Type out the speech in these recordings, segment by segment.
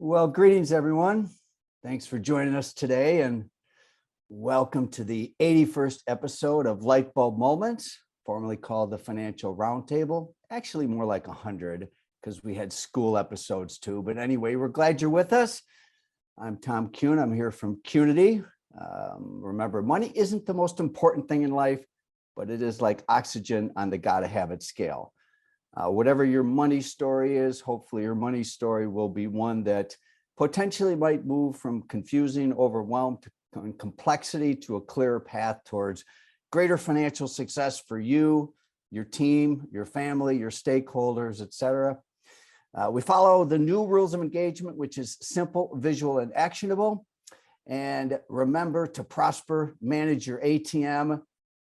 Well, greetings, everyone. Thanks for joining us today, and welcome to the 81st episode of Lightbulb Moments, formerly called the Financial Roundtable. Actually, more like 100 because we had school episodes too. But anyway, we're glad you're with us. I'm Tom Kuhn. I'm here from Qnity. Remember, money isn't the most important thing in life, but it is like oxygen on the gotta have it scale. Whatever your money story is, hopefully your money story will be one that potentially might move from confusing, overwhelmed, and complexity to a clearer path towards greater financial success for you, your team, your family, your stakeholders, etc. We follow the new rules of engagement, which is simple, visual, and actionable. And remember to prosper, manage your ATM.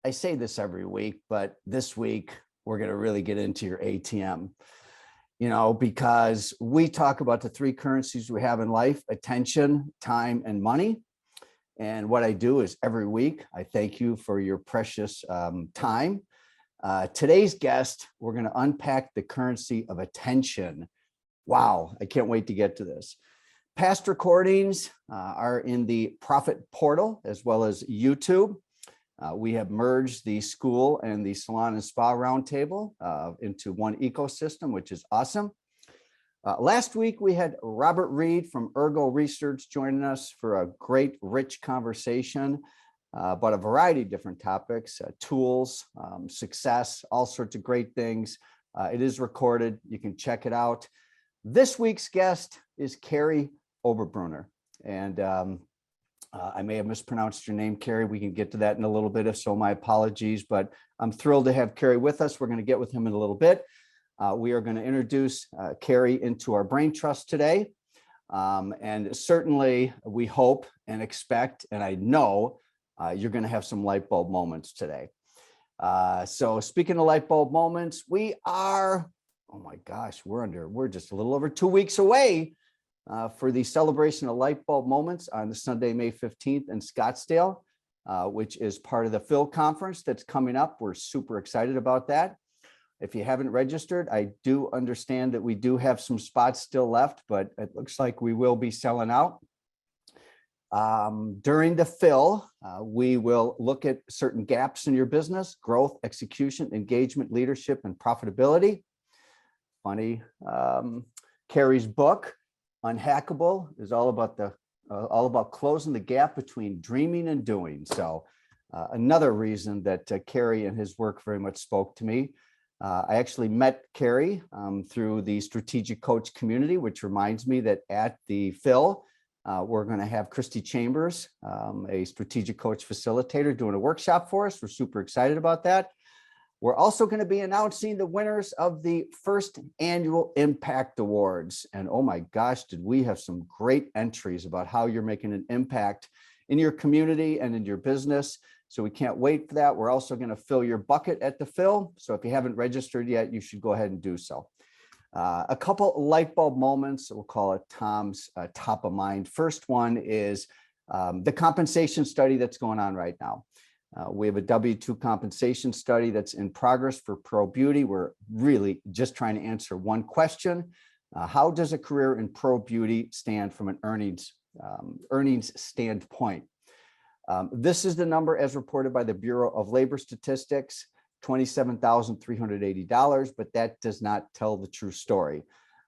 I say this every week, but this week, we're going to really get into your ATM, because we talk about the three currencies we have in life: attention, time, and money. And what I do is every week, I thank you for your precious time. Today's guest, we're going to unpack the currency of attention. Wow, I can't wait to get to this. Past recordings are in the Profit Portal as well as YouTube. We have merged the school and the salon and spa roundtable into one ecosystem, which is awesome. Last week, we had Robert Reed from Ergo Research joining us for a great, rich conversation about a variety of different topics, tools, success, all sorts of great things. It is recorded. You can check it out. This week's guest is Kary Oberbrunner. And I may have mispronounced your name, Kary. We can get to that in a little bit, if so, my apologies. But I'm thrilled to have Kary with us. We're going to get with him in a little bit. We are going to introduce Kary into our brain trust today. And certainly we hope and expect, and I know you're going to have some light bulb moments today. So speaking of light bulb moments, we are, oh my gosh, we're just a little over 2 weeks away for the celebration of light bulb moments on the Sunday, May 15th in Scottsdale, which is part of the Phil conference that's coming up. We're super excited about that. If you haven't registered, I do understand that we do have some spots still left, but it looks like we will be selling out. During the Phil, we will look at certain gaps in your business: growth, execution, engagement, leadership, and profitability. Funny, Kary's book, Unhackable, is all about closing the gap between dreaming and doing. So another reason that Kary and his work very much spoke to me. I actually met Kary through the strategic coach community, which reminds me that at the Phil, we're going to have Christy Chambers, a strategic coach facilitator, doing a workshop for us. We're super excited about that. We're also going to be announcing the winners of the first annual Impact Awards. And oh my gosh, did we have some great entries about how you're making an impact in your community and in your business. So we can't wait for that. We're also going to fill your bucket at the Phil. So if you haven't registered yet, you should go ahead and do so. A couple light bulb moments, we'll call it Tom's top of mind. First one is the compensation study that's going on right now. We have a W-2 compensation study that's in progress for Pro Beauty. We're really just trying to answer one question. How does a career in Pro Beauty stand from an earnings standpoint? This is the number as reported by the Bureau of Labor Statistics, $27,380, but that does not tell the true story.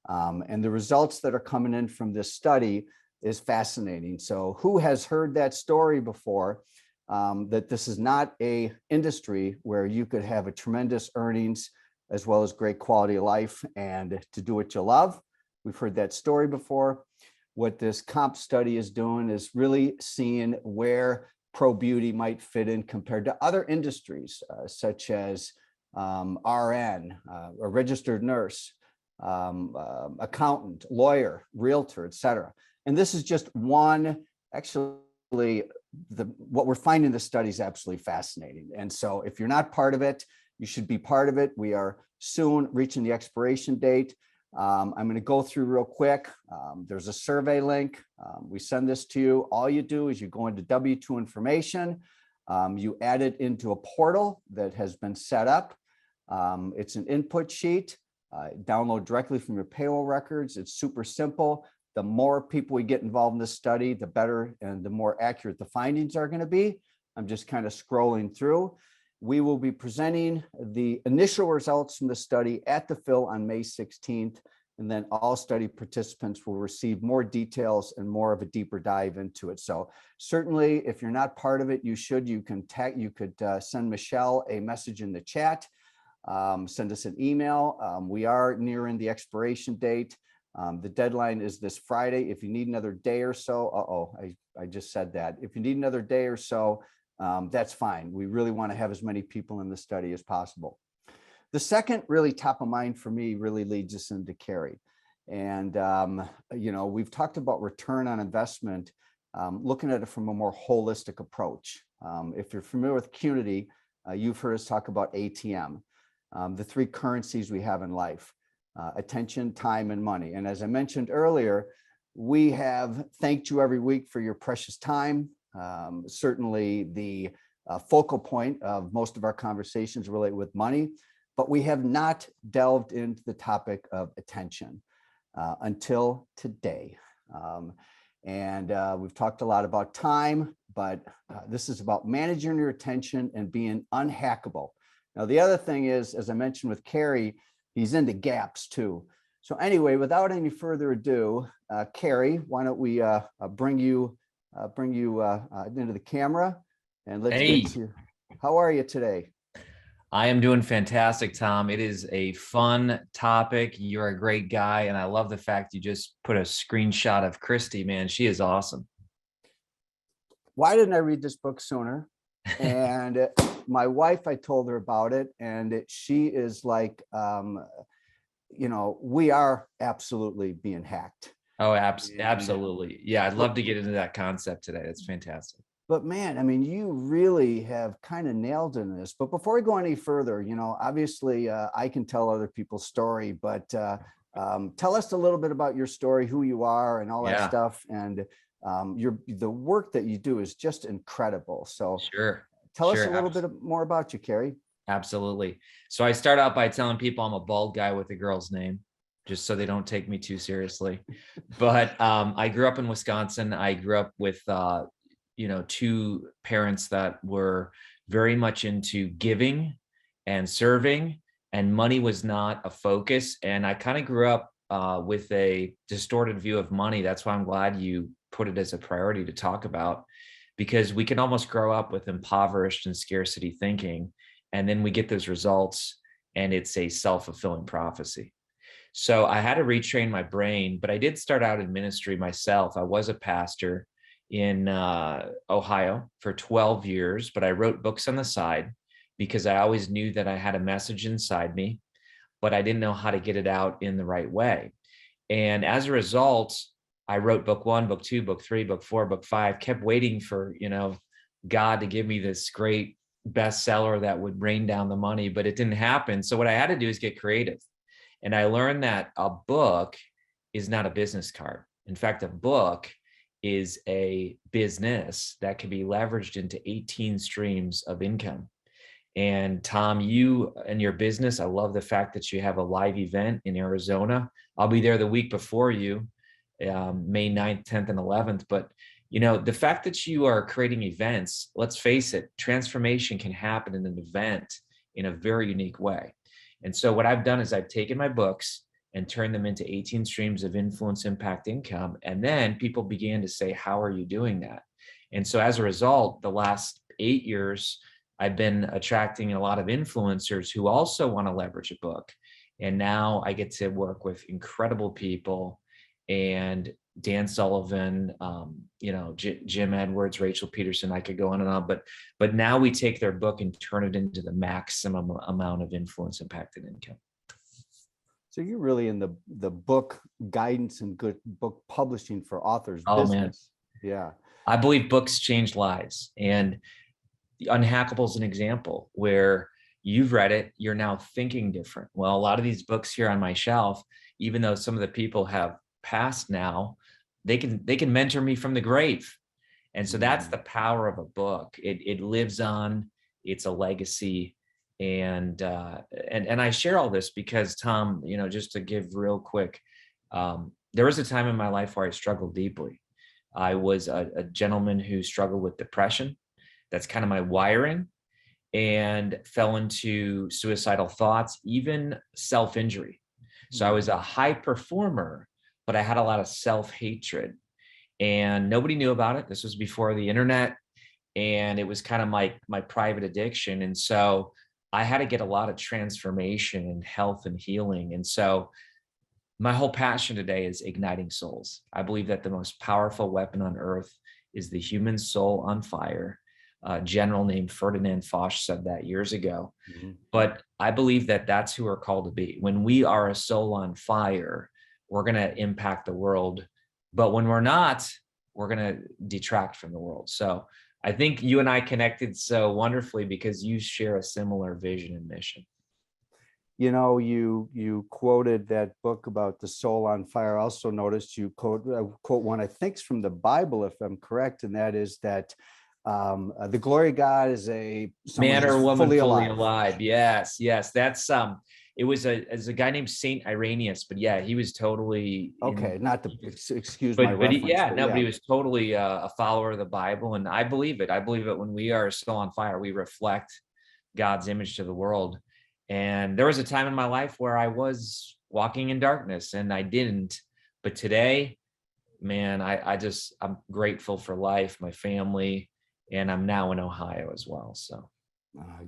And the results that are coming in from this study is fascinating. So who has heard that story before? That this is not a industry where you could have a tremendous earnings as well as great quality of life and to do what you love. We've heard that story before. What this comp study is doing is really seeing where Pro Beauty might fit in compared to other industries, such as RN, a registered nurse, accountant, lawyer, realtor, etc. And this is just one, actually, what we're finding in the study is absolutely fascinating. And so if you're not part of it, you should be part of it. We are soon reaching the expiration date. I'm going to go through real quick. There's a survey link. We send this to you. All you do is you go into W-2 information. You add it into a portal that has been set up. It's an input sheet. Download directly from your payroll records. It's super simple. the more people we get involved in this study, the better and the more accurate the findings are going to be. I'm just kind of scrolling through. We will be presenting the initial results from the study at the Phil on May 16th, and then all study participants will receive more details and more of a deeper dive into it. So certainly, if you're not part of it, you could send Michelle a message in the chat, send us an email. We are nearing the expiration date. The deadline is this Friday. If you need another day or so, I just said that. If you need another day or so, that's fine. We really want to have as many people in the study as possible. The second really top of mind for me really leads us into Kary. And, we've talked about return on investment, looking at it from a more holistic approach. If you're familiar with Qnity, you've heard us talk about ATM, the three currencies we have in life, attention, time, and money. And as I mentioned earlier, we have thanked you every week for your precious time. Certainly the focal point of most of our conversations relate with money, but we have not delved into the topic of attention until today. We've talked a lot about time, but this is about managing your attention and being unhackable. Now, the other thing is, as I mentioned with Kary, he's into gaps too. So anyway, without any further ado, Kary, why don't we bring you into the camera, and let's get to, how are you today? I am doing fantastic, Tom. It is a fun topic. You're a great guy, and I love the fact you just put a screenshot of Christy, man. She is awesome. Why didn't I read this book sooner? And my wife, I told her about it, and she is like, we are absolutely being hacked. Oh, absolutely. Yeah, I'd love to get into that concept today. That's fantastic. But man, I mean, you really have kind of nailed in this. But before we go any further, obviously I can tell other people's story, but tell us a little bit about your story, who you are and all that stuff. And the work that you do is just incredible. So tell us a little bit more about you, Kary. Absolutely. So I start out by telling people I'm a bald guy with a girl's name, just so they don't take me too seriously. But I grew up in Wisconsin. I grew up with two parents that were very much into giving and serving, and money was not a focus. And I kind of grew up with a distorted view of money. That's why I'm glad you put it as a priority to talk about, because we can almost grow up with impoverished and scarcity thinking, and then we get those results and it's a self-fulfilling prophecy. So I had to retrain my brain, but I did start out in ministry myself. I was a pastor in Ohio for 12 years, but I wrote books on the side because I always knew that I had a message inside me, but I didn't know how to get it out in the right way. And as a result, I wrote book 1, book 2, book 3, book 4, book 5, kept waiting for, God to give me this great bestseller that would rain down the money, but it didn't happen. So what I had to do is get creative. And I learned that a book is not a business card. In fact, a book is a business that can be leveraged into 18 streams of income. And Tom, you and your business, I love the fact that you have a live event in Arizona. I'll be there the week before you, May 9th, 10th, and 11th. But the fact that you are creating events, let's face it, transformation can happen in an event in a very unique way. And so what I've done is I've taken my books and turned them into 18 streams of influence, impact, income. And then people began to say, how are you doing that? And so as a result, the last 8 years, I've been attracting a lot of influencers who also want to leverage a book. And now I get to work with incredible people, and Dan Sullivan, Jim Edwards, Rachel Peterson, I could go on and on, but now we take their book and turn it into the maximum amount of influence, impact, and income. So you're really in the book guidance and good book publishing for authors Man. business. Yeah. I believe books change lives, and the Unhackable is an example where you've read it, you're now thinking different. Well, a lot of these books here on my shelf, even though some of the people have passed now, they can mentor me from the grave. And so that's the power of a book. It lives on, it's a legacy. And I share all this because, Tom, just to give real quick, the there was a time in my life where I struggled deeply. I was a gentleman who struggled with depression. That's kind of my wiring, and fell into suicidal thoughts, even self-injury. So I was a high performer, but I had a lot of self-hatred, and nobody knew about it. This was before the internet, and it was kind of my private addiction. And so I had to get a lot of transformation and health and healing. And so my whole passion today is igniting souls. I believe that the most powerful weapon on earth is the human soul on fire. A general named Ferdinand Foch said that years ago. Mhm. But I believe that that's who we're called to be. When we are a soul on fire, we're going to impact the world. But when we're not, we're going to detract from the world. So I think you and I connected so wonderfully because you share a similar vision and mission. You know, you quoted that book about the soul on fire. I also noticed you quote one, I think it's from the Bible, if I'm correct, and that is that the glory of God is someone Man or who's woman fully fully alive. alive. Yes, yes. That's it was a guy named Saint Irenaeus, but yeah, he was totally Okay, not to excuse my but reference, yeah, but no, but yeah. he was totally a follower of the Bible, and I believe it. I believe it when we are still on fire, we reflect God's image to the world. And there was a time in my life where I was walking in darkness and I didn't. But today, man, I'm grateful for life, my family, and I'm now in Ohio as well. So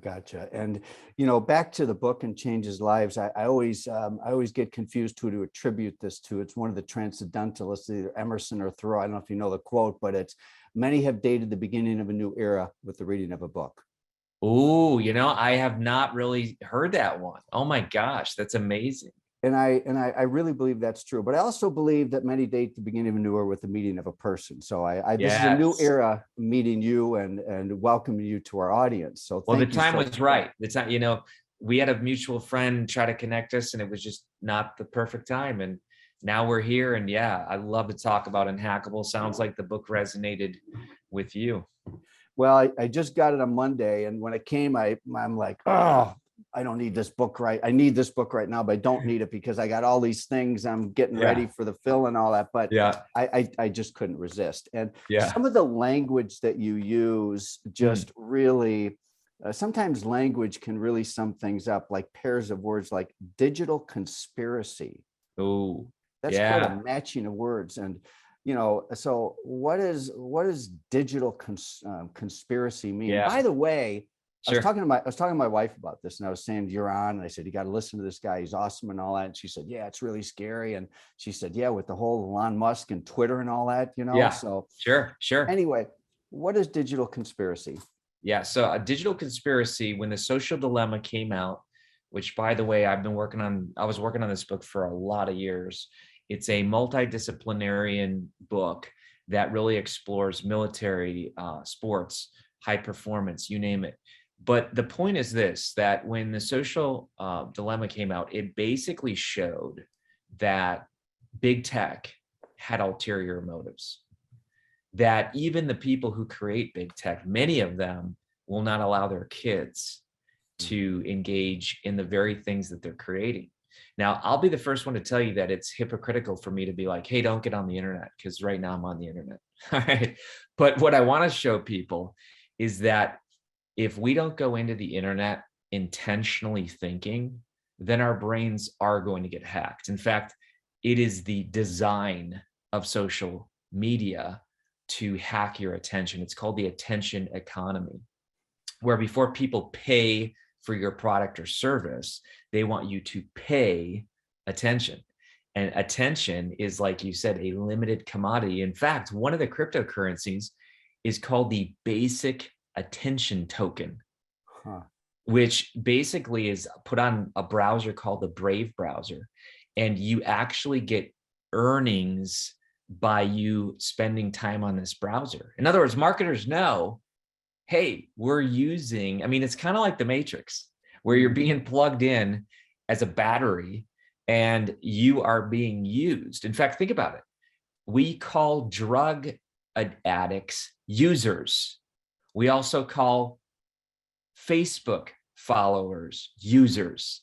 Gotcha. And back to the book and changes lives. I always get confused who to attribute this to. It's one of the transcendentalists, either Emerson or Thoreau. I don't know if you know the quote, but it's many have dated the beginning of a new era with the reading of a book. oh, I have not really heard that one. Oh my gosh, that's amazing. And I really believe that's true. But I also believe that many date the beginning of a new era with the meeting of a person. So this is a new Yes. era meeting you and welcoming you to our audience. So Well, the thank you time so was right. The time, we had a mutual friend try to connect us, and it was just not the perfect time. And now we're here. And yeah, I love to talk about Unhackable. Sounds like the book resonated with you. Well, I just got it on Monday, and when it came, I'm like, oh, I don't need this book right. I need this book right now, but I don't need it because I got all these things I'm getting ready for the fill and all that. But Yeah. I just couldn't resist. And Yeah. some of the language that you use just really, sometimes language can really sum things up, like pairs of words like digital conspiracy. Oh, That's quite a yeah. matching of words. And so what is digital conspiracy mean? And Yeah. by the way, I was Sure. talking to my wife about this, and I was saying, you're on, and I said, you got to listen to this guy, he's awesome and all that. And she said, yeah, it's really scary. And she said, yeah, with the whole Elon Musk and Twitter and all that, Yeah. So Sure. Sure. anyway, what is digital conspiracy? Yeah. So a digital conspiracy, when the social dilemma came out, which by the way, I was working on this book for a lot of years. It's a multidisciplinarian book that really explores military, sports, high performance, you name it. But the point is this, that when the social dilemma came out, it basically showed that big tech had ulterior motives, that even the people who create big tech, many of them will not allow their kids to engage in the very things that they're creating. Now, I'll be the first one to tell you that it's hypocritical for me to be like, hey, don't get on the internet, because right now I'm on the internet. All right. But what I want to show people is that if we don't go into the internet intentionally thinking, then our brains are going to get hacked. In fact, it is the design of social media to hack your attention. It's called the attention economy, where before people pay for your product or service, they want you to pay attention. And attention is, like you said, a limited commodity. In fact, one of the cryptocurrencies is called the basic attention token, which basically is put on a browser called the Brave browser. And you actually get earnings by you spending time on this browser. In other words, marketers know, hey, it's kind of like the Matrix, where you're being plugged in as a battery and you are being used. In fact, think about it. We call drug addicts users. We also call Facebook followers users,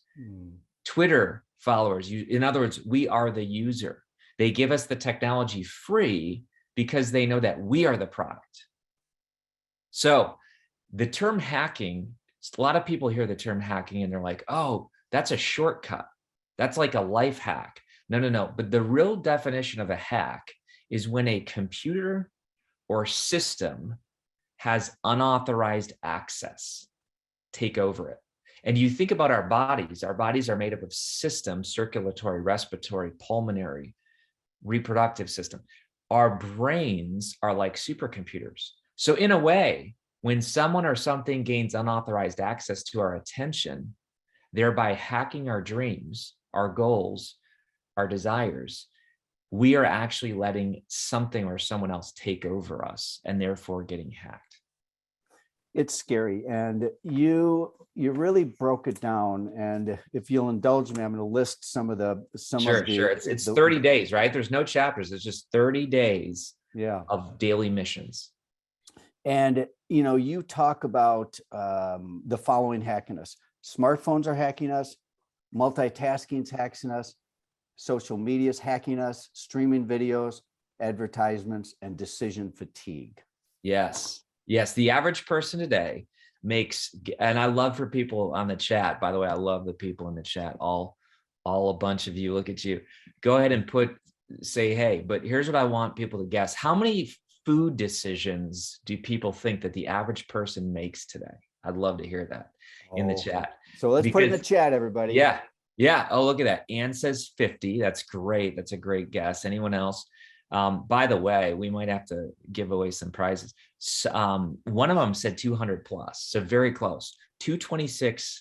Twitter followers. In other words, we are the user. They give us the technology free because they know that we are the product. So the term hacking, a lot of people hear the term hacking and they're like, oh, that's a shortcut. That's like a life hack. No. But the real definition of a hack is when a computer or system has unauthorized access take over it. And you think about our bodies are made up of systems: circulatory, respiratory, pulmonary, reproductive system. Our brains are like supercomputers. So in a way, when someone or something gains unauthorized access to our attention, thereby hacking our dreams, our goals, our desires, we are actually letting something or someone else take over us and therefore getting hacked. It's scary. And you really broke it down. And if you'll indulge me, I'm going to list some of the Sure. It's 30 days, right? There's no chapters. It's just 30 days of daily missions. And, you talk about the following hacking us. Smartphones are hacking us. Multitasking's hacking us. Social media's hacking us. Streaming videos, advertisements, and decision fatigue. Yes. The average person today makes, and I love for people on the chat, by the way, I love the people in the chat, all a bunch of you, look at you. Go ahead and say, hey, but here's what I want people to guess. How many food decisions do people think that the average person makes today? I'd love to hear that in the chat. So let's put it in the chat, everybody. Yeah. Oh, look at that. Ann says 50. That's great. That's a great guess. Anyone else? By the way, we might have to give away some prizes. One of them said 200 plus. So very close. 226.7.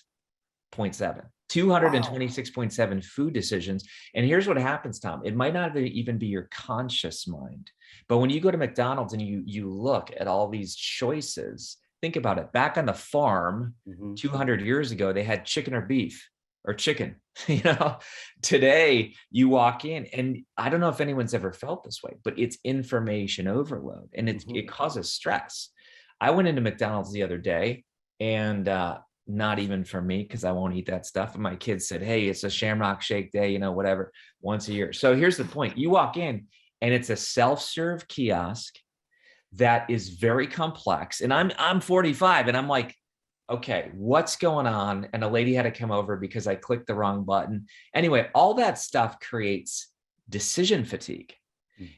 226.7 food decisions. And here's what happens, Tom. It might not even be your conscious mind, but when you go to McDonald's and you look at all these choices, think about it. Back on the farm, 200 years ago, they had chicken or beef or chicken. Today you walk in, and I don't know if anyone's ever felt this way, but it's information overload, and it causes stress. I went into McDonald's the other day, and not even for me, because I won't eat that stuff. And my kids said, hey, it's a Shamrock Shake day, whatever, once a year. So here's the point. You walk in and it's a self-serve kiosk that is very complex. And I'm 45 and I'm like, okay, what's going on? And a lady had to come over because I clicked the wrong button. Anyway, all that stuff creates decision fatigue.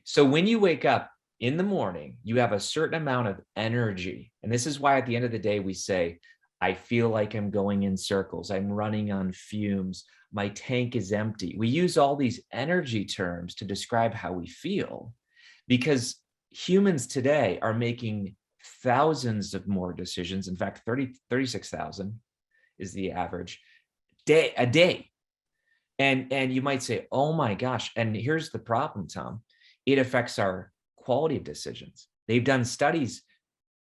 So when you wake up in the morning, you have a certain amount of energy. And this is why at the end of the day, we say, I feel like I'm going in circles. I'm running on fumes. My tank is empty. We use all these energy terms to describe how we feel, because humans today are making thousands of more decisions. In fact, 36,000 is the average a day. And you might say, oh my gosh. And here's the problem, Tom. It affects our quality of decisions. They've done studies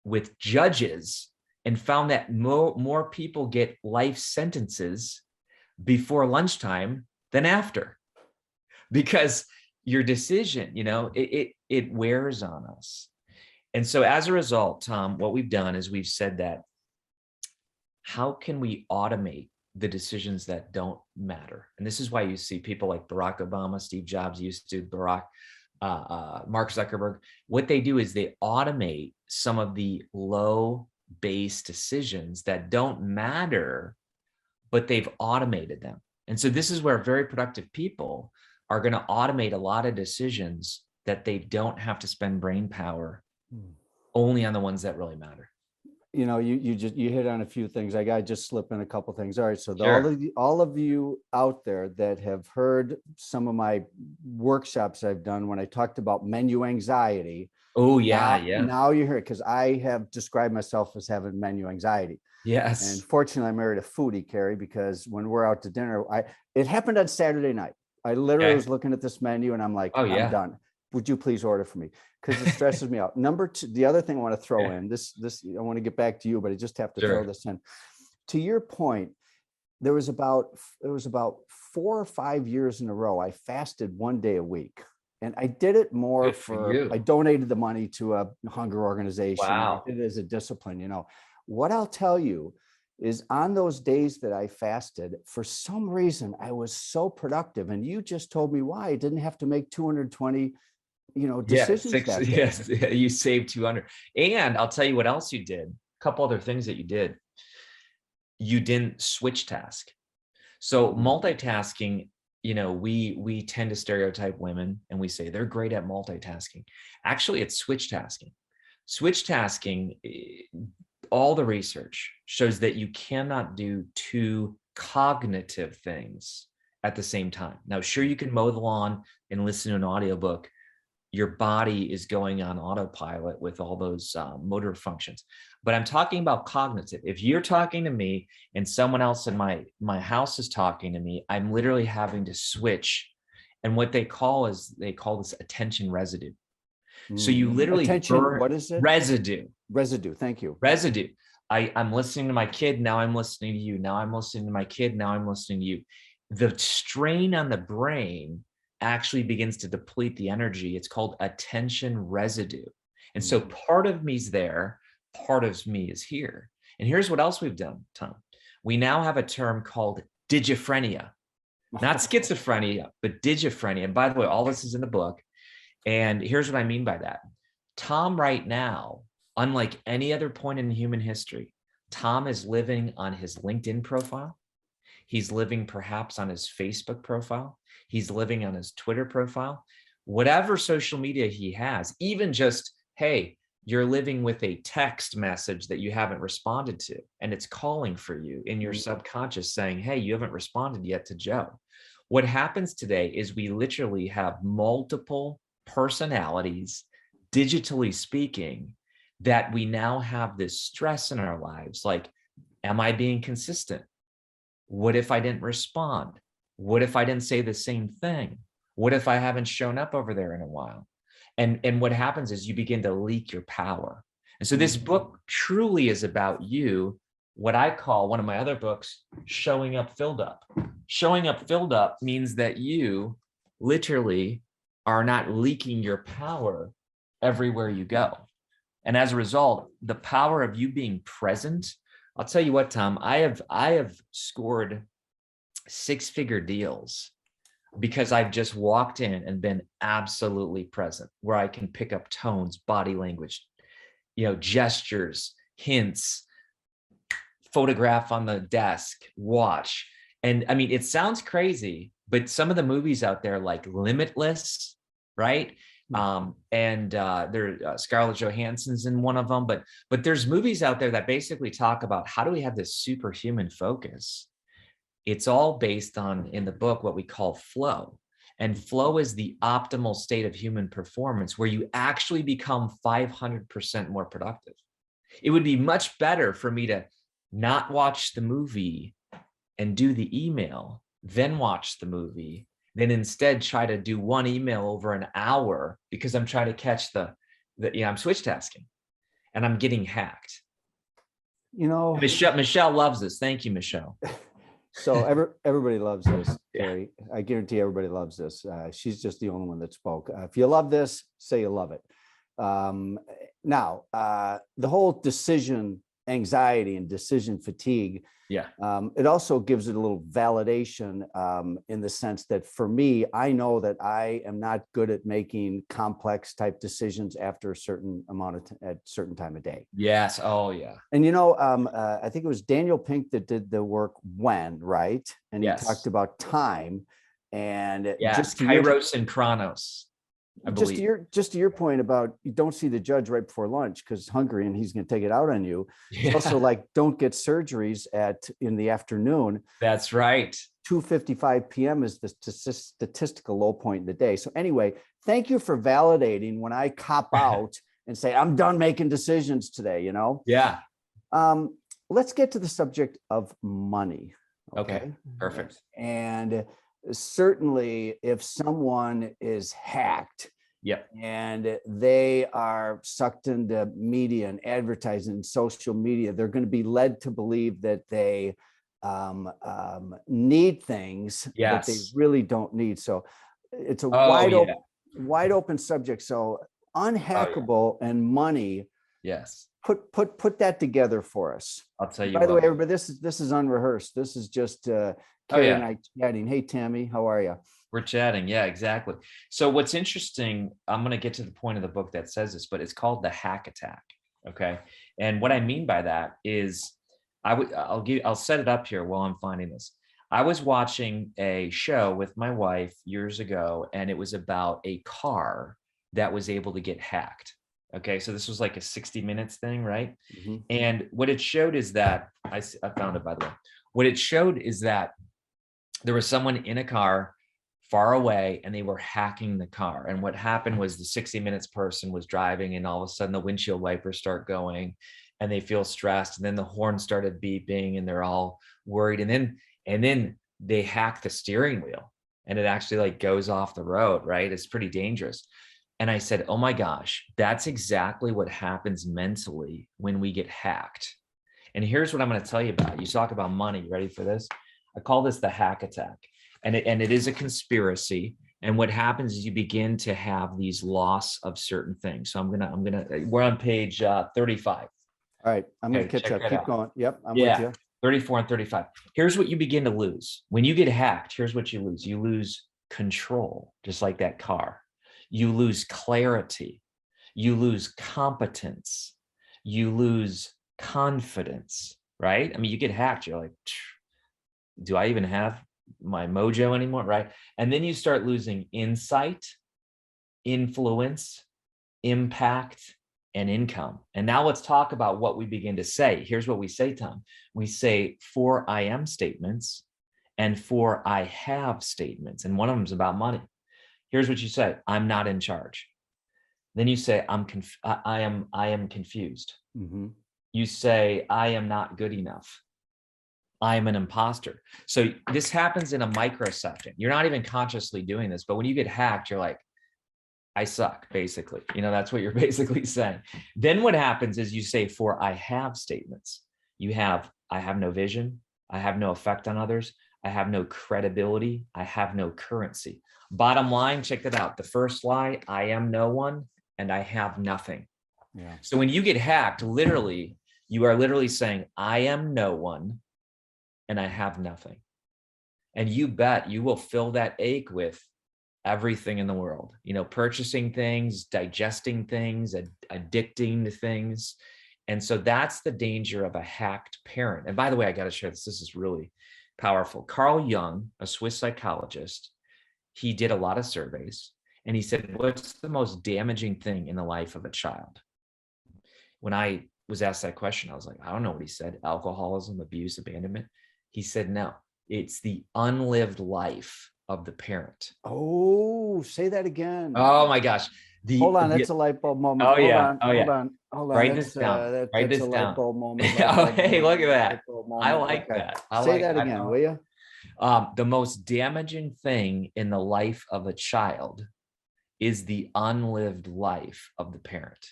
with judges and found that more people get life sentences before lunchtime than after, because your decision, it wears on us. And so as a result, Tom, what we've done is we've said that, how can we automate the decisions that don't matter? And this is why you see people like Barack Obama, Steve Jobs used to, Mark Zuckerberg. What they do is they automate some of the low base decisions that don't matter, but they've automated them. And so this is where very productive people are going to automate a lot of decisions that they don't have to spend brain power, only on the ones that really matter. You hit on a few things. I got to just slip in a couple things. All right. So Sure. all of you out there that have heard some of my workshops I've done when I talked about menu anxiety. Oh yeah. Now you hear it, because I have described myself as having menu anxiety. Yes. And fortunately, I married a foodie, Kary, because when we're out to dinner, it happened on Saturday night. I literally was looking at this menu and I'm like, I'm done. Would you please order for me? Because it stresses me out. Number two, the other thing I want to throw in, this I want to get back to you, but I just have to throw this in. To your point, it was about 4 or 5 years in a row, I fasted 1 day a week. And I did it more I donated the money to a hunger organization. Wow. I did it as a discipline. What I'll tell you is on those days that I fasted, for some reason, I was so productive. And you just told me why I didn't have to make 220, decisions that day. Yes, you saved 200. And I'll tell you what else you did. A couple other things that you did. You didn't switch task. So multitasking, we tend to stereotype women and we say they're great at multitasking. Actually, it's switch tasking. Switch tasking, all the research shows that you cannot do two cognitive things at the same time. Now, sure, you can mow the lawn and listen to an audiobook. Your body is going on autopilot with all those motor functions. But I'm talking about cognitive. If you're talking to me and someone else in my house is talking to me, I'm literally having to switch. And what they call this attention residue. So you literally attention, what is it? Residue. Residue. Thank you. Residue. I'm listening to my kid. Now I'm listening to you. Now I'm listening to my kid. Now I'm listening to you. The strain on the brain actually begins to deplete the energy. It's called attention residue. And so part of me's there, part of me is here. And here's what else we've done, Tom. We now have a term called digiphrenia, not schizophrenia, but digiphrenia. And by the way, all this is in the book. And here's what I mean by that. Tom right now, unlike any other point in human history, Tom is living on his LinkedIn profile. He's living perhaps on his Facebook profile. He's living on his Twitter profile. Whatever social media he has, even just, hey, you're living with a text message that you haven't responded to, and it's calling for you in your subconscious saying, hey, you haven't responded yet to Joe. What happens today is we literally have multiple personalities, digitally speaking, that we now have this stress in our lives. Like, am I being consistent? What if I didn't respond? What if I didn't say the same thing? What if I haven't shown up over there in a while? And what happens is you begin to leak your power. And so this book truly is about you, what I call one of my other books, showing up filled up. Showing up filled up means that you literally are not leaking your power everywhere you go. And as a result, the power of you being present, I'll tell you what, Tom, I have scored 6-figure deals because I've just walked in and been absolutely present, where I can pick up tones, body language, gestures, hints, photograph on the desk, watch. And I mean, it sounds crazy, but some of the movies out there like Limitless, right? Scarlett Johansson's in one of them, but there's movies out there that basically talk about how do we have this superhuman focus. It's all based on, in the book, what we call flow. And flow is the optimal state of human performance where you actually become 500% more productive. It would be much better for me to not watch the movie and do the email, then watch the movie, then instead try to do one email over an hour because I'm trying to catch I'm switch tasking and I'm getting hacked. Michelle loves this. Thank you, Michelle. So everybody loves this, Kary. I guarantee everybody loves this. She's just the only one that spoke. If you love this, say you love it. Now, the whole decision anxiety and decision fatigue, it also gives it a little validation in the sense that for me, I know that I am not good at making complex type decisions after a certain amount of at certain time of day. Yes. Oh yeah. And I think it was Daniel Pink that did the work When, right? And he talked about time and just Kairos and Chronos. Just to your point about you don't see the judge right before lunch because he's hungry and he's going to take it out on you. It's also like don't get surgeries in the afternoon. That's right. 2:55 p.m. is the statistical low point in the day. So anyway, thank you for validating when I cop out and say I'm done making decisions today. Yeah. Let's get to the subject of money. Okay. Perfect. And certainly if someone is hacked and they are sucked into media and advertising and social media, they're going to be led to believe that they need things that they really don't need. So it's a wide open subject. So unhackable and money, Yes. Put that together for us. I'll tell you By the what. way, everybody, this is unrehearsed. This is just Kary and I chatting. Hey, Tammy, how are you? We're chatting. Yeah, exactly. So what's interesting, I'm going to get to the point of the book that says this, but it's called the hack attack. Okay. And what I mean by that is I'll set it up here while I'm finding this. I was watching a show with my wife years ago, and it was about a car that was able to get hacked. Okay. So this was like a 60 minutes thing, right? Mm-hmm. And what it showed is that I found it, by the way. What it showed is that there was someone in a car far away and they were hacking the car. And what happened was the 60 minutes person was driving, and all of a sudden the windshield wipers start going and they feel stressed. And then the horn started beeping and they're all worried. And then they hack the steering wheel and it actually like goes off the road, right? It's pretty dangerous. And I said, oh my gosh, that's exactly what happens mentally when we get hacked. And here's what I'm going to tell you about. You talk about money. You ready for this? I call this the hack attack. And it is a conspiracy. And what happens is you begin to have these loss of certain things. So we're on page 35. All right. I'm going to catch up. Keep going. Yep. I'm with you. 34 and 35. Here's what you begin to lose. When you get hacked, here's what you lose. You lose control, just like that car. You lose clarity. You lose competence. You lose confidence, right? I mean, you get hacked. You're like, do I even have my mojo anymore, right? And then you start losing insight, influence, impact, and income. And now let's talk about what we begin to say. Here's what we say, Tom. We say 4 I am statements and 4 I have statements. And one of them is about money. Here's what you say. I'm not in charge. Then you say, I am confused. Mm-hmm. You say, I am not good enough. I am an imposter. So this happens in a microsecond. You're not even consciously doing this, but when you get hacked, you're like, I suck, basically. That's what you're basically saying. Then what happens is you say 4 I have statements. You have, I have no vision. I have no effect on others. I have no credibility. I have no currency. Bottom line, check that out. The first lie, I am no one and I have nothing. Yeah. So when you get hacked, literally, you are literally saying, I am no one and I have nothing. And you bet you will fill that ache with everything in the world, purchasing things, digesting things, addicting to things. And so that's the danger of a hacked parent. And by the way, I got to share this. This is really powerful. Carl Jung, a Swiss psychologist, he did a lot of surveys and he said, what's the most damaging thing in the life of a child? When I was asked that question, I was like, I don't know what he said. Alcoholism, abuse, abandonment. He said, no, it's the unlived life of the parent. Oh, say that again. Oh my gosh. Hold on, that's a light bulb moment. Hold on. Write this down. Write this down. Light bulb moment. Hey, look at that. I like that. Say that again, will you? The most damaging thing in the life of a child is the unlived life of the parent.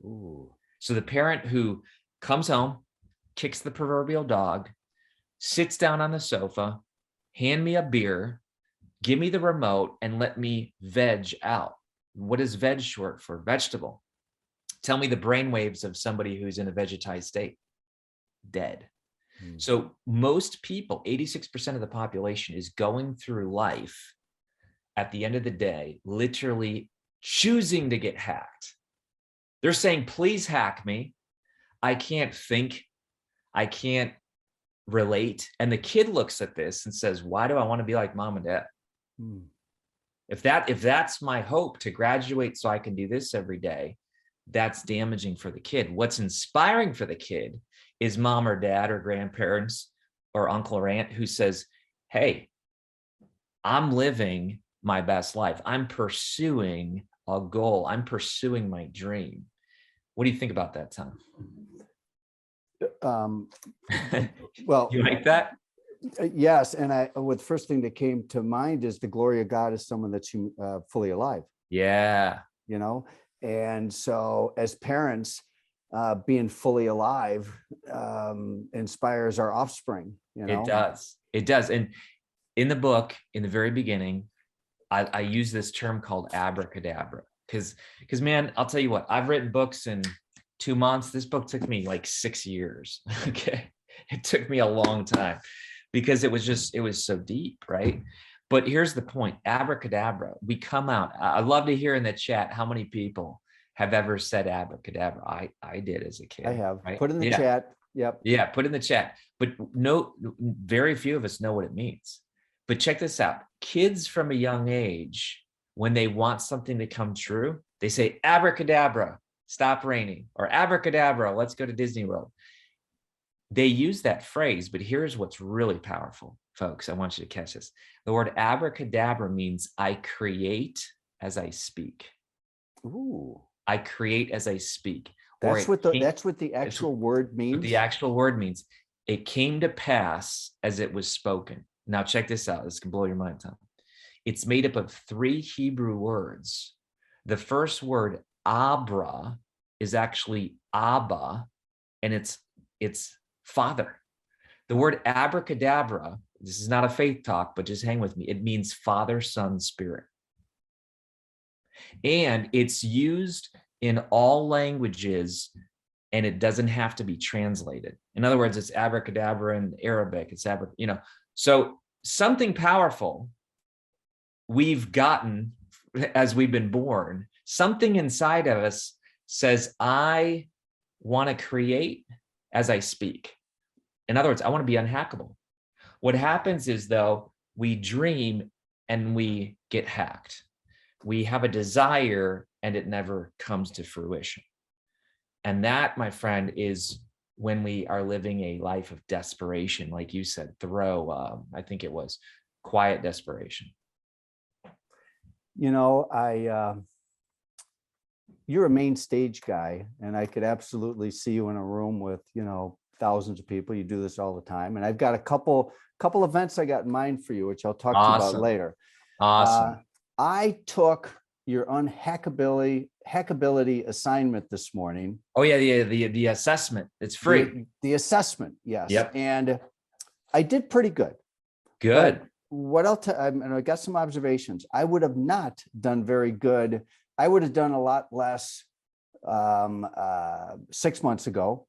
Ooh. So the parent who comes home, kicks the proverbial dog, sits down on the sofa, hand me a beer, give me the remote, and let me veg out. What is veg short for? Vegetable. Tell me the brainwaves of somebody who's in a vegetized state. Dead. So most people, 86% of the population, is going through life at the end of the day, literally choosing to get hacked. They're saying, please hack me. I can't think. I can't relate. And the kid looks at this and says, why do I want to be like mom and dad? If that's my hope to graduate so I can do this every day, that's damaging for the kid. What's inspiring for the kid is mom or dad or grandparents or uncle or aunt who says, hey, I'm living my best life. I'm pursuing a goal. I'm pursuing my dream. What do you think about that, Tom? Well, you like that? Yes. And the first thing that came to mind is the glory of God is someone that's fully alive. Yeah. And so as parents, being fully alive inspires our offspring. It does. And in the book, in the very beginning, I use this term called abracadabra because man, I'll tell you what, I've written books in 2 months. This book took me like 6 years. Okay. It took me a long time because it was so deep, right? But here's the point. Abracadabra, we come out. I'd love to hear in the chat how many people have ever said abracadabra. I did as a kid. I have. Right? Put in the Yeah. chat. Yep. Yeah, put in the chat. But no, very few of us know what it means. But check this out. Kids from a young age, when they want something to come true, they say, abracadabra, stop raining, or abracadabra, let's go to Disney World. They use that phrase, but here's what's really powerful, folks. I want you to catch this. The word abracadabra means I create as I speak. Ooh. I create as I speak. That's what the actual word means. The actual word means it came to pass as it was spoken. Now check this out. This can blow your mind, Tom. It's made up of 3 Hebrew words. The first word, abra, is actually Abba, and it's father. The word abracadabra, this is not a faith talk, but just hang with me. It means Father, Son, Spirit. And it's used in all languages, and it doesn't have to be translated. In other words, it's abracadabra in Arabic. It's so something powerful we've gotten as we've been born. Something inside of us says, I want to create as I speak. In other words, I want to be unhackable. What happens is, though, we dream and we get hacked. We have a desire and it never comes to fruition. And that, my friend, is when we are living a life of desperation, like you said, I think it was quiet desperation. You know, you're a main stage guy, and I could absolutely see you in a room with, thousands of people. You do this all the time. And I've got a couple events I got in mind for you, which I'll talk to you about later. Awesome. I took your Hackability assignment this morning. Oh yeah, the assessment. It's free. The assessment, yes. Yep. And I did pretty good. Good. But what I'll tell, and I got some observations. I would have not done very good. I would have done a lot less 6 months ago,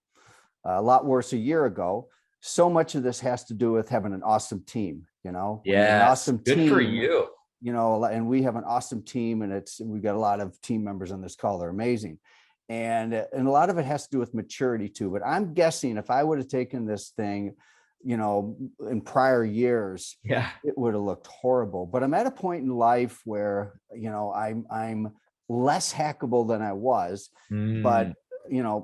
a lot worse a year ago. So much of this has to do with having an awesome team, Yeah. An awesome good team, for you. And we have an awesome team, and we've got a lot of team members on this call. They're amazing. And a lot of it has to do with maturity too. But I'm guessing if I would have taken this thing, in prior years, Yeah, it would have looked horrible. But I'm at a point in life where, I'm less hackable than I was, but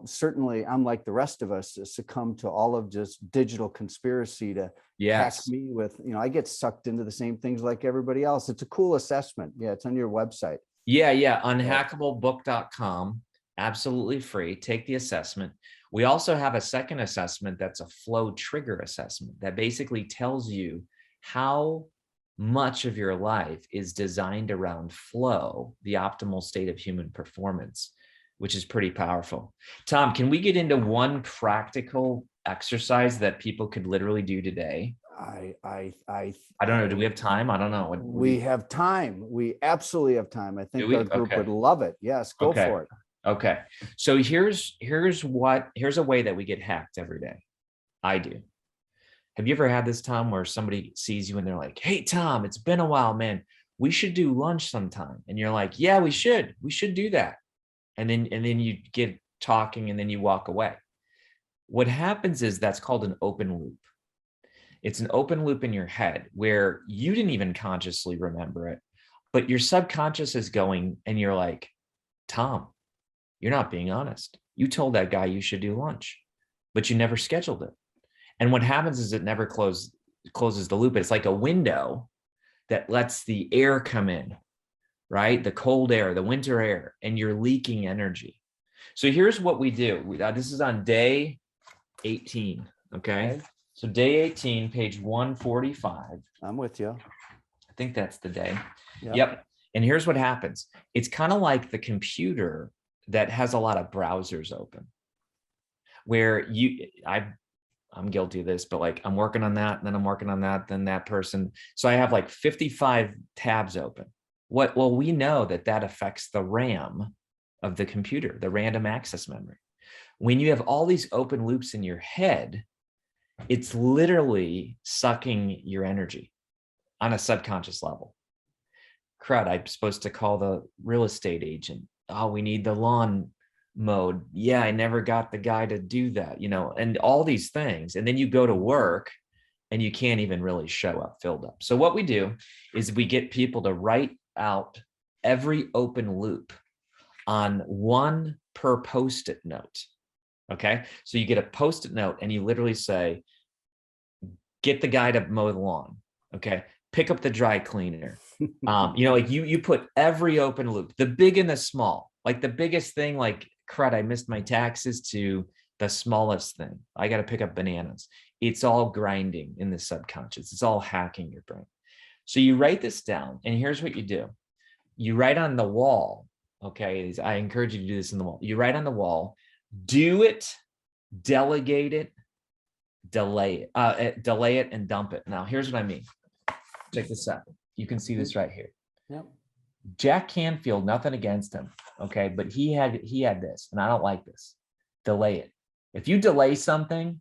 certainly I'm like the rest of us, succumb to all of just digital conspiracy to hack me with, I get sucked into the same things like everybody else. It's a cool assessment. Yeah. It's on your website. Yeah. Unhackablebook.com. Absolutely free. Take the assessment. We also have a second assessment that's a flow trigger assessment that basically tells you how much of your life is designed around flow, the optimal state of human performance, which is pretty powerful. Tom, can we get into one practical exercise that people could literally do today? I don't know. Do we have time? I don't know. We have time. We absolutely have time. I think our group would love it. Yes, go for it. Okay. So here's a way that we get hacked every day. I do. Have you ever had this, Tom, where somebody sees you and they're like, hey, Tom, it's been a while, man. We should do lunch sometime. And you're like, yeah, we should do that. And then you get talking and then you walk away. What happens is that's called an open loop. It's an open loop in your head where you didn't even consciously remember it, but your subconscious is going and you're like, Tom, you're not being honest. You told that guy you should do lunch, but you never scheduled it. And what happens is it never closes the loop. It's like a window that lets the air come in, right? The cold air, the winter air, and you're leaking energy. So here's what we do. This is on day 18, okay? So day 18, page 145. I'm with you. I think that's the day. Yep. And here's what happens. It's kind of like the computer that has a lot of browsers open, where I'm guilty of this, but like I'm working on that, and then I'm working on that, then that person. So I have like 55 tabs open. Well, we know that affects the RAM of the computer, the random access memory. When you have all these open loops in your head, it's literally sucking your energy on a subconscious level. Crud, I'm supposed to call the real estate agent. Oh, we need the lawn mowed. Yeah, I never got the guy to do that, and all these things. And then you go to work and you can't even really show up filled up. So what we do is we get people to write out every open loop on one per Post-it note. Okay. So you get a Post-it note and you literally say, get the guy to mow the lawn. Okay. Pick up the dry cleaner. Like you put every open loop, the big and the small, like the biggest thing, like crud, I missed my taxes, to the smallest thing. I got to pick up bananas. It's all grinding in the subconscious. It's all hacking your brain. So you write this down, and here's what you do. You write on the wall. Okay. I encourage you to do this in the wall. You write on the wall, do it, delegate it, delay it, and dump it. Now, here's what I mean. Check this out. You can see this right here. Yep. Jack Canfield, nothing against him. Okay. But he had this, and I don't like this. Delay it. If you delay something,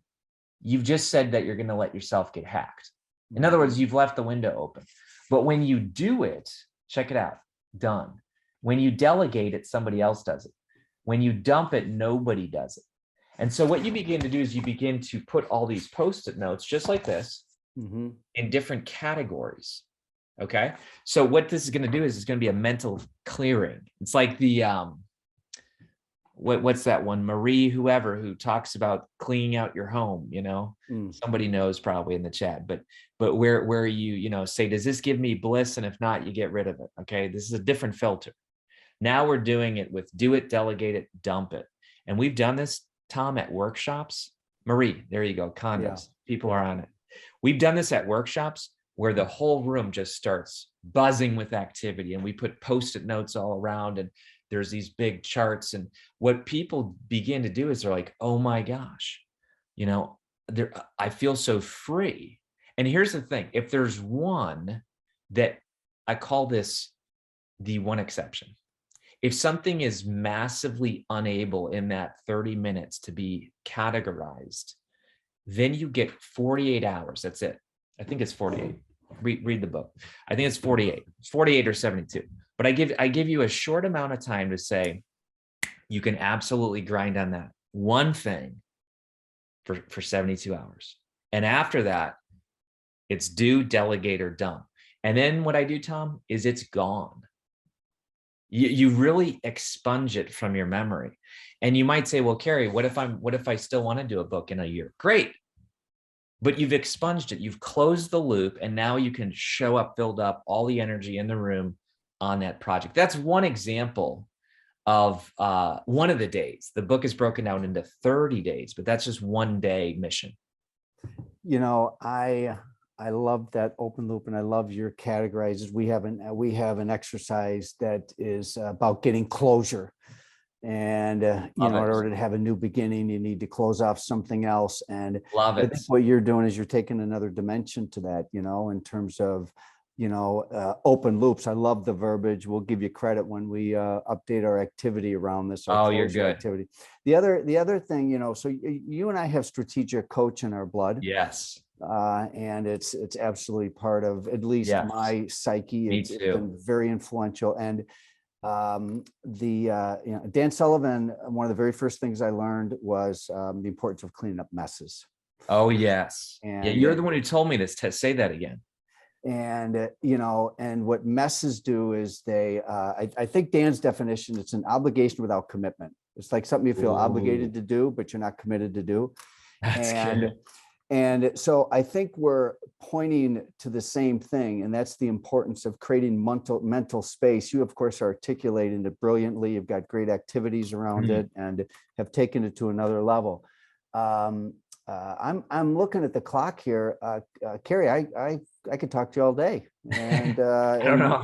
you've just said that you're going to let yourself get hacked. In other words, you've left the window open. But when you do it, check it out. Done. When you delegate it, somebody else does it. When you dump it, nobody does it. And so what you begin to do is you begin to put all these Post-it notes just like this in different categories. Okay. So what this is going to do is it's going to be a mental clearing. It's like the, what's that one? Marie, whoever, who talks about cleaning out your home, somebody knows probably in the chat, but where you, say, does this give me bliss? And if not, you get rid of it. Okay. This is a different filter. Now we're doing it with do it, delegate it, dump it. And we've done this, Tom, at workshops. Marie, there you go. Condos. Yeah. People are on it. We've done this at workshops where the whole room just starts buzzing with activity, and we put Post-it notes all around, and there's these big charts. And what people begin to do is they're like, oh my gosh, I feel so free. And here's the thing. If there's one that I call this the one exception, if something is massively unable in that 30 minutes to be categorized, then you get 48 hours. That's it. I think it's 48. Read the book. I think it's 48 or 72. But I give you a short amount of time to say, you can absolutely grind on that one thing for 72 hours. And after that, it's do, delegate, or dump. And then what I do, Tom, is it's gone. You really expunge it from your memory. And you might say, well, Kary, what if I still want to do a book in a year? Great. But you've expunged it. You've closed the loop, and now you can show up, filled up, all the energy in the room on that project. That's one example of one of the days. The book is broken down into 30 days, but that's just one day mission. I love that open loop, and I love your categorizes. We have an exercise that is about getting closure. And in order to have a new beginning, you need to close off something else. And I think what you're doing is you're taking another dimension to that, in terms of, open loops. I love the verbiage. We'll give you credit when we update our activity around this. Oh, you're good. Activity. The other thing, so you and I have strategic coach in our blood. Yes. And it's absolutely part of at least my psyche. It's been very influential. And Dan Sullivan, one of the very first things I learned was the importance of cleaning up messes. Oh, yes. And you're the one who told me this. Say that again. And, and what messes do is I think Dan's definition, it's an obligation without commitment. It's like something you feel obligated to do, but you're not committed to do. That's good. And so I think we're pointing to the same thing, and that's the importance of creating mental space. You, of course, are articulating it brilliantly. You've got great activities around it and have taken it to another level. I'm looking at the clock here. Kary, I could talk to you all day. And I don't know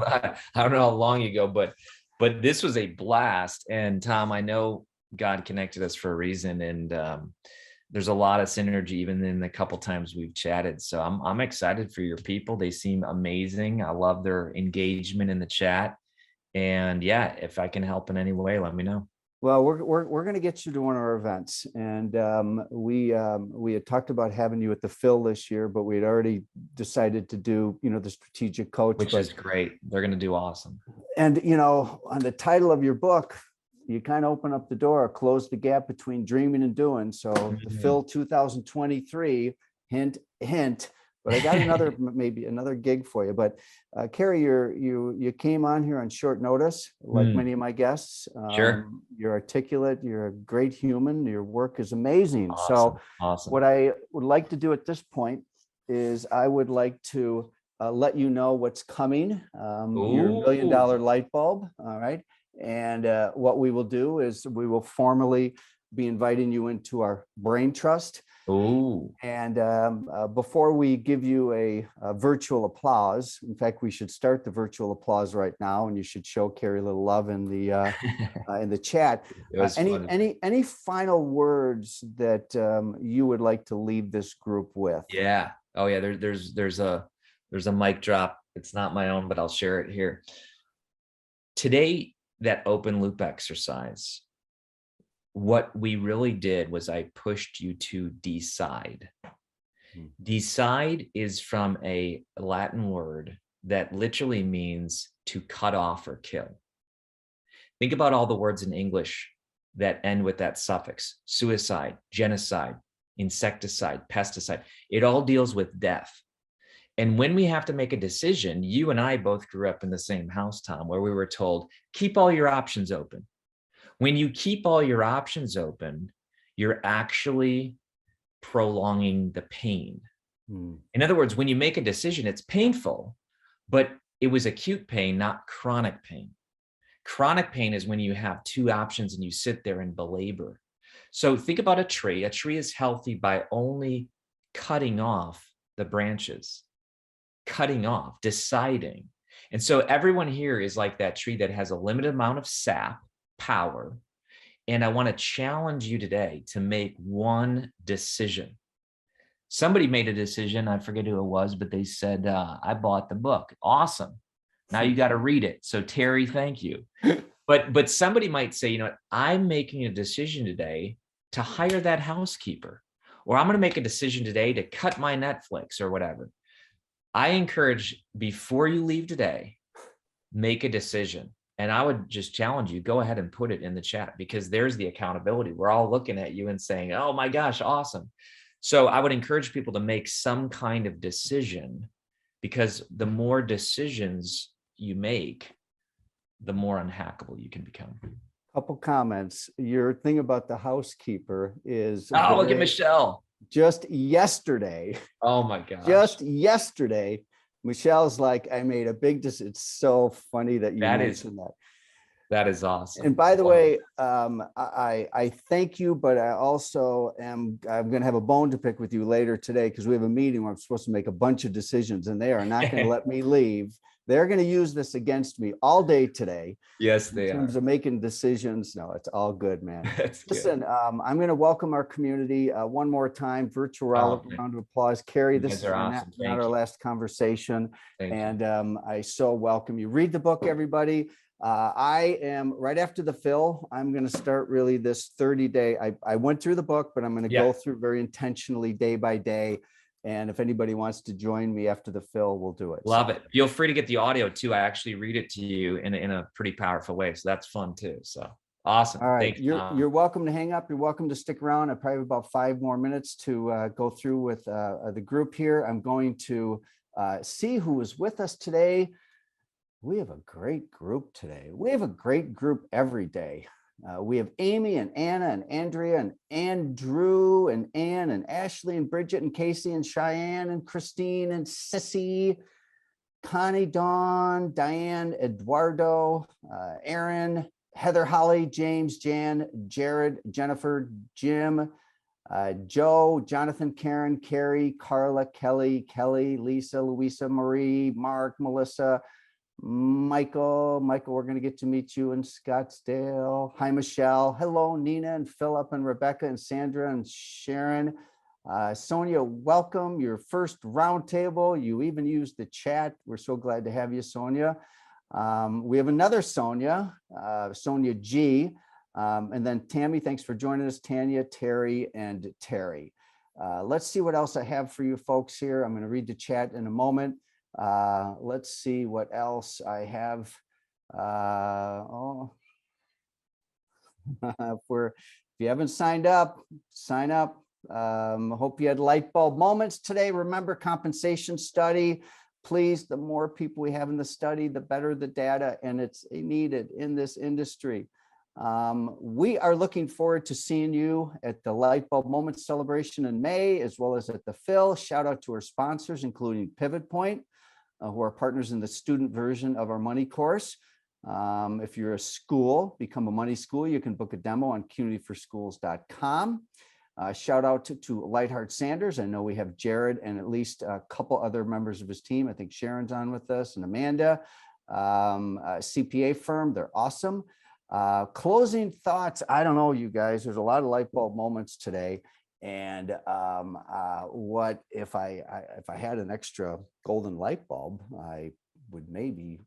how long you go, but this was a blast. And Tom, I know God connected us for a reason, and there's a lot of synergy even in the couple times we've chatted. So I'm excited for your people. They seem amazing. I love their engagement in the chat. And yeah, if I can help in any way, let me know. Well, we're going to get you to one of our events, and we had talked about having you at the Phil this year, but we had already decided to do the strategic coach, Which is great. They're going to do awesome. And on the title of your book, you kind of open up the door, close the gap between dreaming and doing. So the Phil 2023, hint, hint. But I got maybe another gig for you. But Kary, you came on here on short notice, like many of my guests. Sure. You're articulate. You're a great human. Your work is amazing. Awesome. So what I would like to do at this point is I would like to let you know what's coming. Your $1 million light bulb. All right. And what we will do is we will formally be inviting you into our brain trust. Ooh. And before we give you a virtual applause, in fact, we should start the virtual applause right now, and you should show Kary a little love in the chat. Any final words that you would like to leave this group with? Yeah. Oh yeah. There's a mic drop. It's not my own, but I'll share it here. Today, that open loop exercise, what we really did was I pushed you to decide. Decide is from a Latin word that literally means to cut off or kill. Think about all the words in English that end with that suffix: suicide, genocide, insecticide, pesticide. It all deals with death. And when we have to make a decision, you and I both grew up in the same house, Tom, where we were told, keep all your options open. When you keep all your options open, you're actually prolonging the pain. In other words, when you make a decision, it's painful, but it was acute pain, not chronic pain. Chronic pain is when you have two options and you sit there and belabor. So think about a tree. A tree is healthy by only cutting off the branches, cutting off, deciding. And so everyone here is like that tree that has a limited amount of sap, power. And I want to challenge you today to make one decision. Somebody made a decision, I forget who it was, but they said, I bought the book. Awesome. Now you got to read it. So Terry, thank you. But somebody might say, I'm making a decision today to hire that housekeeper, or I'm going to make a decision today to cut my Netflix or whatever. I encourage, before you leave today, make a decision. And I would just challenge you, go ahead and put it in the chat, because there's the accountability. We're all looking at you and saying, oh my gosh, awesome. So I would encourage people to make some kind of decision, because the more decisions you make, the more unhackable you can become. Couple comments. Your thing about the housekeeper is look at Michelle. Just yesterday. Oh my gosh. Just yesterday, Michelle's like, I made a big decision. It's so funny that you mentioned that. That is awesome. And by the way, I thank you, but I also I'm going to have a bone to pick with you later today, because we have a meeting where I'm supposed to make a bunch of decisions, and they are not going to let me leave. They're going to use this against me all day today. Yes, they are. In terms of making decisions. No, it's all good, man. Listen, good. I'm going to welcome our community one more time. Virtual round of applause. Kary, this is awesome. not our last conversation. And I so welcome you. Read the book, everybody. I am right after the Phil. I'm going to start really this 30-day. I went through the book, but I'm going to go through very intentionally day by day. And if anybody wants to join me after the Phil, we'll do it. Love it. Feel free to get the audio too. I actually read it to you in a pretty powerful way. So that's fun too. So awesome. All right. Thanks, you're welcome to hang up. You're welcome to stick around. I probably have about 5 more minutes to go through with the group here. I'm going to see who is with us today. We have a great group today. We have a great group every day. We have Amy and Anna and Andrea and Andrew and Ann and Ashley and Bridget and Casey and Cheyenne and Christine and Sissy, Connie, Dawn, Diane, Eduardo, Aaron, Heather, Holly, James, Jan, Jared, Jennifer, Jim, Joe, Jonathan, Karen, Kary, Carla, Kelly, Lisa, Louisa, Marie, Mark, Melissa, Michael, we're going to get to meet you in Scottsdale. Hi, Michelle. Hello, Nina and Philip and Rebecca and Sandra and Sharon. Sonia, welcome. Your first roundtable. You even used the chat. We're so glad to have you, Sonia. We have another Sonia, Sonia G. And then Tammy, thanks for joining us, Tanya, Terry, and Terry. Let's see what else I have for you folks here. I'm going to read the chat in a moment. Let's see what else I have. If you haven't signed up, sign up. Hope you had light bulb moments today. Remember, compensation study. Please, the more people we have in the study, the better the data, and it's needed in this industry. We are looking forward to seeing you at the Light Bulb Moments celebration in May, as well as at the Phil. Shout out to our sponsors, including Pivot Point, who are partners in the student version of our money course. If you're a school, become a money school, you can book a demo on qnityforschools.com. Shout out to Lightheart Sanders. I know we have Jared and at least a couple other members of his team. I think Sharon's on with us and Amanda, CPA firm. They're awesome. Closing thoughts. I don't know, you guys, there's a lot of light bulb moments today. And what if I had an extra golden light bulb, I would maybe,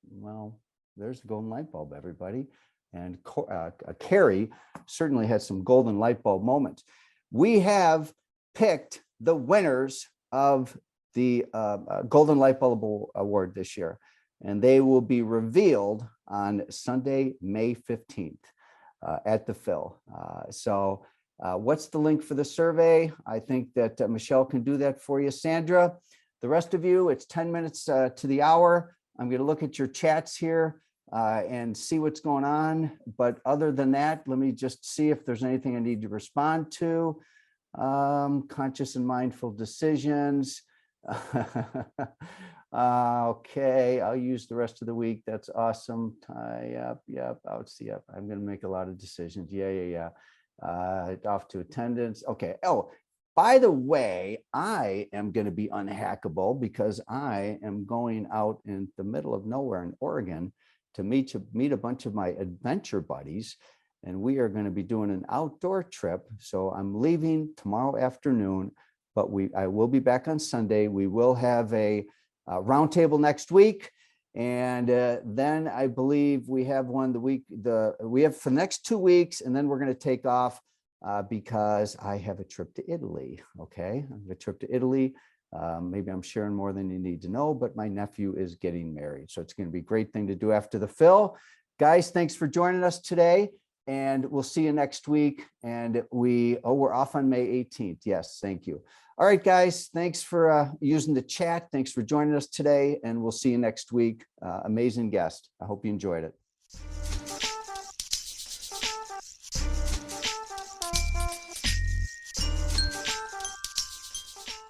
well, there's the golden light bulb, everybody. And Kary certainly had some golden light bulb moments. We have picked the winners of the Golden Light Bulb Award this year, and they will be revealed on Sunday, May 15th at the Phil. So what's the link for the survey? I think that Michelle can do that for you. Sandra, the rest of you, it's 10 minutes to the hour. I'm going to look at your chats here and see what's going on. But other than that, let me just see if there's anything I need to respond to. Conscious and mindful decisions. Okay, I'll use the rest of the week. That's awesome. Yep. I'm going to make a lot of decisions. Yeah. Off to attendance. Okay. Oh, by the way, I am going to be unhackable because I am going out in the middle of nowhere in Oregon to meet a bunch of my adventure buddies, and we are going to be doing an outdoor trip. So I'm leaving tomorrow afternoon, but I will be back on Sunday. We will have a roundtable next week, and then I believe we have one we have for the next 2 weeks, and then we're going to take off because I have a trip to Italy. Okay, I have a trip to Italy. Maybe I'm sharing more than you need to know, but my nephew is getting married. So it's going to be a great thing to do after the Phil. Guys, thanks for joining us today, and we'll see you next week. And we're off on May 18th. Yes, thank you. All right, guys, thanks for using the chat. Thanks for joining us today, and we'll see you next week. Amazing guest. I hope you enjoyed it.